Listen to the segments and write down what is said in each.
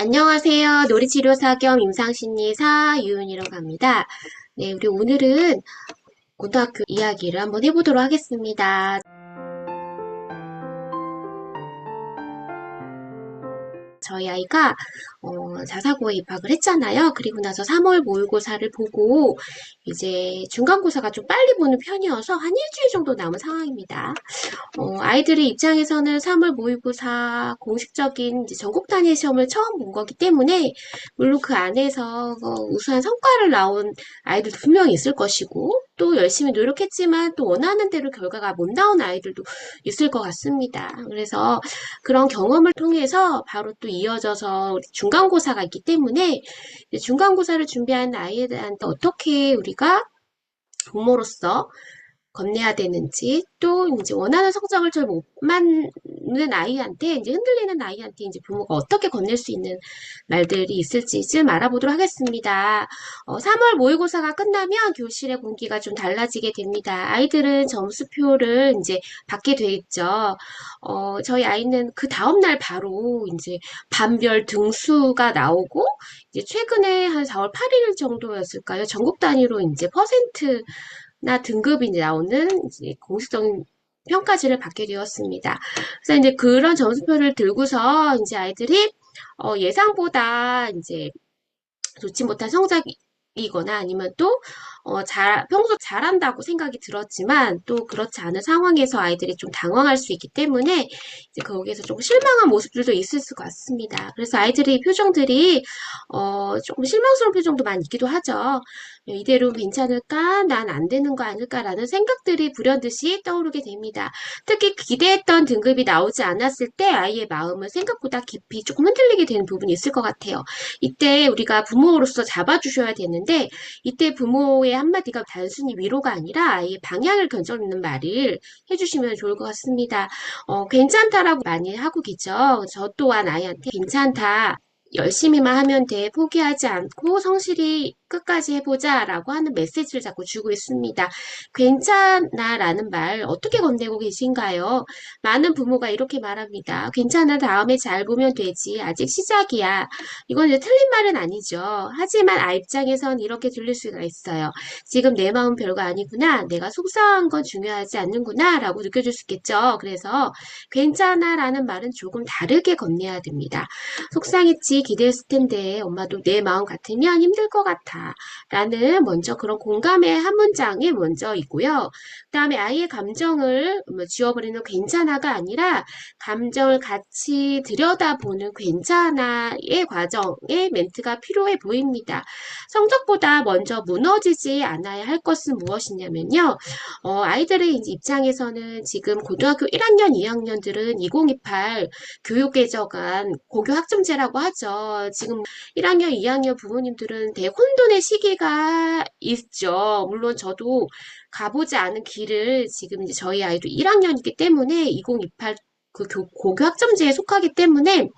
안녕하세요. 놀이치료사 겸 임상심리사 유은이라고 합니다. 네, 우리 오늘은 고등학교 이야기를 한번 해보도록 하겠습니다. 저희 아이가 자사고에 입학을 했잖아요. 그리고 나서 3월 모의고사를 보고 이제 중간고사가 좀 빨리 보는 편이어서 한 일주일 정도 남은 상황입니다. 아이들의 입장에서는 3월 모의고사 공식적인 이제 전국 단위 시험을 처음 본 거기 때문에 물론 그 안에서 우수한 성과를 나온 아이들도 분명히 있을 것이고 또 열심히 노력했지만 또 원하는 대로 결과가 못 나온 아이들도 있을 것 같습니다. 그래서 그런 경험을 통해서 바로 또 이어져서 중간고사가 있기 때문에 중간고사를 준비하는 아이들한테 어떻게 우리가 부모로서 건네야 되는지, 또 이제 원하는 성적을 잘 못 맞는 아이한테, 이제 흔들리는 아이한테 이제 부모가 어떻게 건넬 수 있는 말들이 있을지 좀 알아보도록 하겠습니다. 3월 모의고사가 끝나면 교실의 공기가 좀 달라지게 됩니다. 아이들은 점수표를 이제 받게 되겠죠. 저희 아이는 그 다음날 바로 이제 반별 등수가 나오고, 이제 최근에 한 4월 8일 정도였을까요? 전국 단위로 이제 퍼센트나 등급이 이제 나오는 이제 공식적인 평가지를 받게 되었습니다. 그래서 이제 그런 점수표를 들고서 이제 아이들이 예상보다 이제 좋지 못한 성적이거나 아니면 또 평소 잘한다고 생각이 들었지만 또 그렇지 않은 상황에서 아이들이 좀 당황할 수 있기 때문에 이제 거기에서 조금 실망한 모습들도 있을 것 같습니다. 그래서 아이들의 표정들이 조금 실망스러운 표정도 많이 있기도 하죠. 이대로 괜찮을까? 난 안 되는 거 아닐까라는 생각들이 불현듯이 떠오르게 됩니다. 특히 기대했던 등급이 나오지 않았을 때 아이의 마음은 생각보다 깊이 조금 흔들리게 되는 부분이 있을 것 같아요. 이때 우리가 부모로서 잡아주셔야 되는데 이때 부모의 한마디가 단순히 위로가 아니라 아이의 방향을 결정짓는 말을 해주시면 좋을 것 같습니다. 괜찮다라고 많이 하고 계죠. 저 또한 아이한테 괜찮다. 열심히만 하면 돼. 포기하지 않고 성실히 끝까지 해보자 라고 하는 메시지를 자꾸 주고 있습니다. 괜찮아 라는 말 어떻게 건네고 계신가요? 많은 부모가 이렇게 말합니다. 괜찮아, 다음에 잘 보면 되지. 아직 시작이야. 이건 이제 틀린 말은 아니죠. 하지만 아이 입장에선 이렇게 들릴 수가 있어요. 지금 내 마음 별거 아니구나. 내가 속상한 건 중요하지 않는구나 라고 느껴질 수 있겠죠. 그래서 괜찮아 라는 말은 조금 다르게 건네야 됩니다. 속상했지, 기대했을 텐데 엄마도 내 마음 같으면 힘들 것 같아 라는 먼저 그런 공감의 한 문장이 먼저 있고요. 그 다음에 아이의 감정을 지워버리는 괜찮아가 아니라 감정을 같이 들여다보는 괜찮아의 과정의 멘트가 필요해 보입니다. 성적보다 먼저 무너지지 않아야 할 것은 무엇이냐면요. 아이들의 입장에서는 지금 고등학교 1학년, 2학년들은 2028 교육개정안 고교 학점제라고 하죠. 지금 1학년, 2학년 부모님들은 대혼돈의 시기가 있죠. 물론 저도 가보지 않은 길을 지금 이제 저희 아이도 1학년이기 때문에 2028 고교 학점제에 속하기 때문에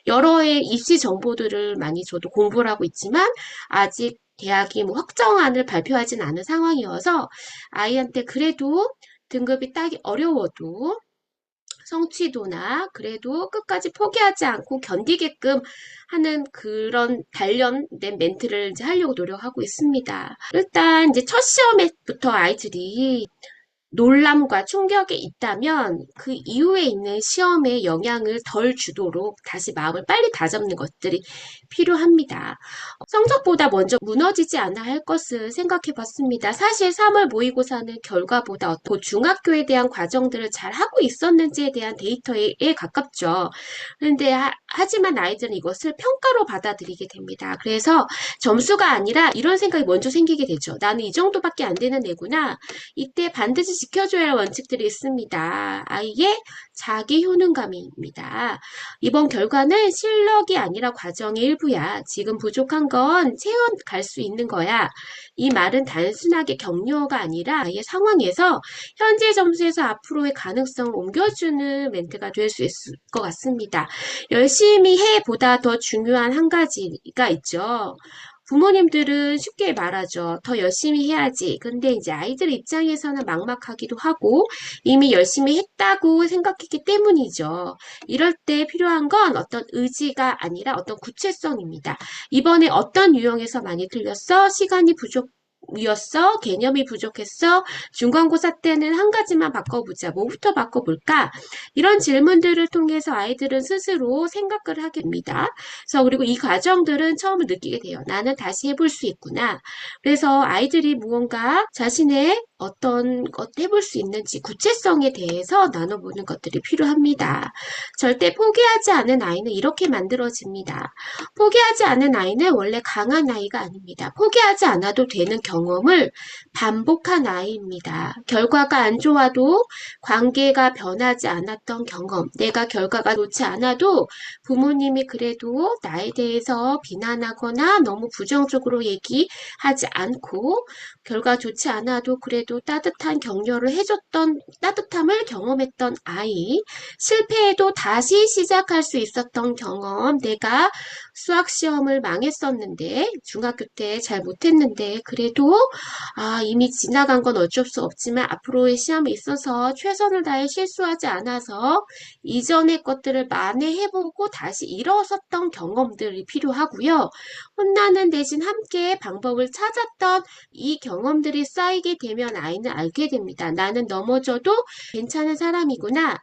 여러 해 입시 정보들을 많이 저도 공부를 하고 있지만 아직 대학이 뭐 확정안을 발표하진 않은 상황이어서 아이한테 그래도 등급이 따기 어려워도 성취도나 그래도 끝까지 포기하지 않고 견디게끔 하는 그런 단련된 멘트를 이제 하려고 노력하고 있습니다. 일단 이제 첫 시험에부터 아이들이 놀람과 충격이 있다면 그 이후에 있는 시험에 영향을 덜 주도록 다시 마음을 빨리 다잡는 것들이 필요합니다. 성적보다 먼저 무너지지 않아야 할 것을 생각해 봤습니다. 사실 3월 모의고사는 결과보다 중학교에 대한 과정들을 잘 하고 있었는지에 대한 데이터에 가깝죠. 그런데 하지만 아이들은 이것을 평가로 받아들이게 됩니다. 그래서 점수가 아니라 이런 생각이 먼저 생기게 되죠. 나는 이 정도밖에 안 되는 애구나. 이때 반드시 지켜줘야 할 원칙들이 있습니다. 아이의 자기 효능감입니다. 이번 결과는 실력이 아니라 과정의 일부야. 지금 부족한 건 채워갈 수 있는 거야. 이 말은 단순하게 격려가 아니라 아이의 상황에서 현재 점수에서 앞으로의 가능성을 옮겨주는 멘트가 될 수 있을 것 같습니다. 열심히 해보다 더 중요한 한 가지가 있죠. 부모님들은 쉽게 말하죠. 더 열심히 해야지. 근데 이제 아이들 입장에서는 막막하기도 하고 이미 열심히 했다고 생각했기 때문이죠. 이럴 때 필요한 건 어떤 의지가 아니라 어떤 구체성입니다. 이번에 어떤 유형에서 많이 틀렸어? 시간이 부족이었어? 개념이 부족했어? 중간고사 때는 한 가지만 바꿔보자. 뭐부터 바꿔볼까? 이런 질문들을 통해서 아이들은 스스로 생각을 하게 됩니다. 그래서 그리고 이 과정들은 처음을 느끼게 돼요. 나는 다시 해볼 수 있구나. 그래서 아이들이 무언가 자신의 어떤 것 해볼 수 있는지 구체성에 대해서 나눠보는 것들이 필요합니다. 절대 포기하지 않은 아이는 이렇게 만들어집니다. 포기하지 않은 아이는 원래 강한 아이가 아닙니다. 포기하지 않아도 되는 경험을 반복한 아이입니다. 결과가 안 좋아도 관계가 변하지 않았던 경험, 내가 결과가 좋지 않아도 부모님이 그래도 나에 대해서 비난하거나 너무 부정적으로 얘기하지 않고 결과 좋지 않아도 그래도 따뜻한 격려를 해줬던 따뜻함을 경험했던 아이, 실패해도 다시 시작할 수 있었던 경험, 내가 수학 시험을 망했었는데 중학교 때 잘 못했는데 그래도 이미 지나간 건 어쩔 수 없지만 앞으로의 시험에 있어서 최선을 다해 실수하지 않아서 이전의 것들을 만회해보고 다시 일어섰던 경험들이 필요하고요. 혼나는 대신 함께 방법을 찾았던 이 경험들이 쌓이게 되면 아이는 알게 됩니다. 나는 넘어져도 괜찮은 사람이구나.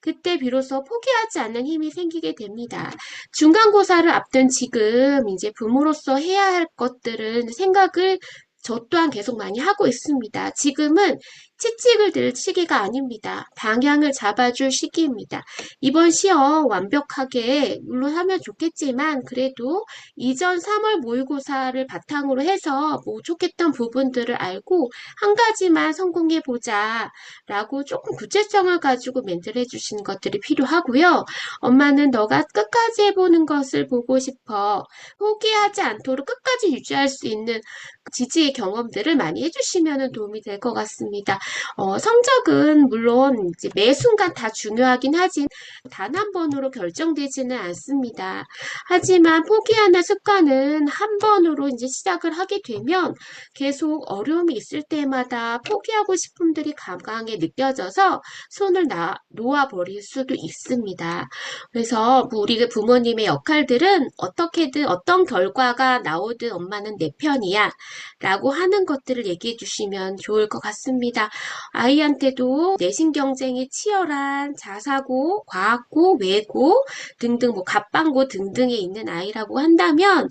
그때 비로소 포기하지 않는 힘이 생기게 됩니다. 중간고사를 앞둔 지금 이제 부모로서 해야 할 것들은 생각을 저 또한 계속 많이 하고 있습니다. 지금은 채찍을 들 시기가 아닙니다. 방향을 잡아줄 시기입니다. 이번 시험 완벽하게 물론 하면 좋겠지만 그래도 이전 3월 모의고사를 바탕으로 해서 부족했던 부분들을 알고 한 가지만 성공해보자 라고 조금 구체성을 가지고 멘트를 해주시는 것들이 필요하고요. 엄마는 너가 끝까지 해보는 것을 보고 싶어. 포기하지 않도록 끝까지 유지할 수 있는 지지의 경험들을 많이 해주시면 도움이 될 것 같습니다. 성적은 물론 이제 매 순간 다 중요하긴 하진 단 한 번으로 결정되지는 않습니다. 하지만 포기하는 습관은 한 번으로 이제 시작을 하게 되면 계속 어려움이 있을 때마다 포기하고 싶음들이 강하게 느껴져서 손을 놓아버릴 수도 있습니다. 그래서 우리 부모님의 역할들은 어떻게든 어떤 결과가 나오든 엄마는 내 편이야 라고 하는 것들을 얘기해 주시면 좋을 것 같습니다. 아이한테도 내신 경쟁이 치열한 자사고, 과학고, 외고 등등 갑방고 등등에 있는 아이라고 한다면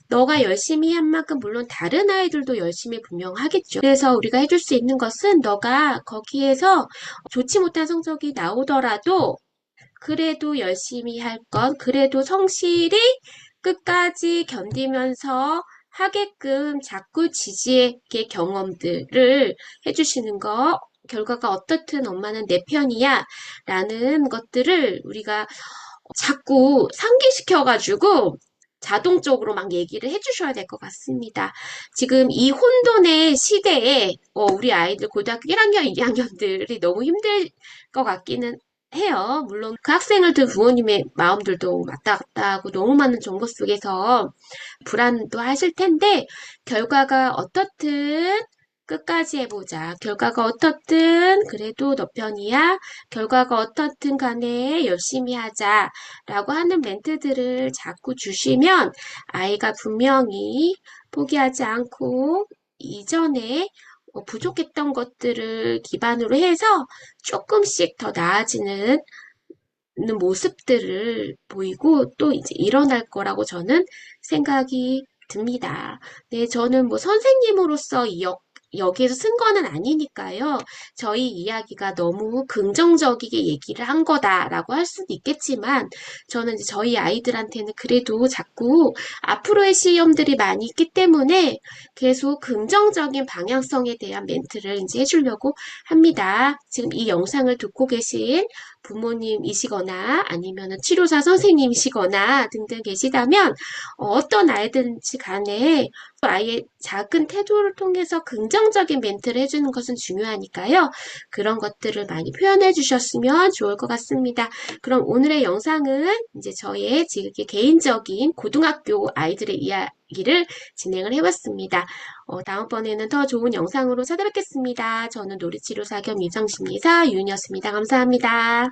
너가 열심히 한 만큼 물론 다른 아이들도 열심히 분명 하겠죠. 그래서 우리가 해줄 수 있는 것은 너가 거기에서 좋지 못한 성적이 나오더라도 그래도 열심히 할 것, 그래도 성실히 끝까지 견디면서 하게끔 자꾸 지지의 경험들을 해주시는 거, 결과가 어떻든 엄마는 내 편이야 라는 것들을 우리가 자꾸 상기시켜가지고 자동적으로 막 얘기를 해주셔야 될 것 같습니다. 지금 이 혼돈의 시대에 우리 아이들 고등학교 1학년, 2학년들이 너무 힘들 것 같기는 해요. 물론 그 학생을 둔 부모님의 마음들도 왔다 갔다 하고 너무 많은 정보 속에서 불안도 하실 텐데 결과가 어떻든 끝까지 해보자. 결과가 어떻든 그래도 너 편이야. 결과가 어떻든 간에 열심히 하자. 라고 하는 멘트들을 자꾸 주시면 아이가 분명히 포기하지 않고 이전에 부족했던 것들을 기반으로 해서 조금씩 더 나아지는 모습들을 보이고 또 이제 일어날 거라고 저는 생각이 듭니다. 네, 저는 선생님으로서 여기에서 쓴 거는 아니니까요. 저희 이야기가 너무 긍정적이게 얘기를 한 거다라고 할 수도 있겠지만 저는 이제 저희 아이들한테는 그래도 자꾸 앞으로의 시험들이 많이 있기 때문에 계속 긍정적인 방향성에 대한 멘트를 이제 해주려고 합니다. 지금 이 영상을 듣고 계신 부모님이시거나 아니면 치료사 선생님이시거나 등등 계시다면 어떤 아이든지 간에 아이의 작은 태도를 통해서 긍정적인 멘트를 해주는 것은 중요하니까요. 그런 것들을 많이 표현해 주셨으면 좋을 것 같습니다. 그럼 오늘의 영상은 이제 저의 지금 개인적인 고등학교 아이들의 이야기를 진행을 해봤습니다. 다음번에는 더 좋은 영상으로 찾아뵙겠습니다. 저는 놀이치료사 겸 임상심리사 유은이었습니다. 감사합니다.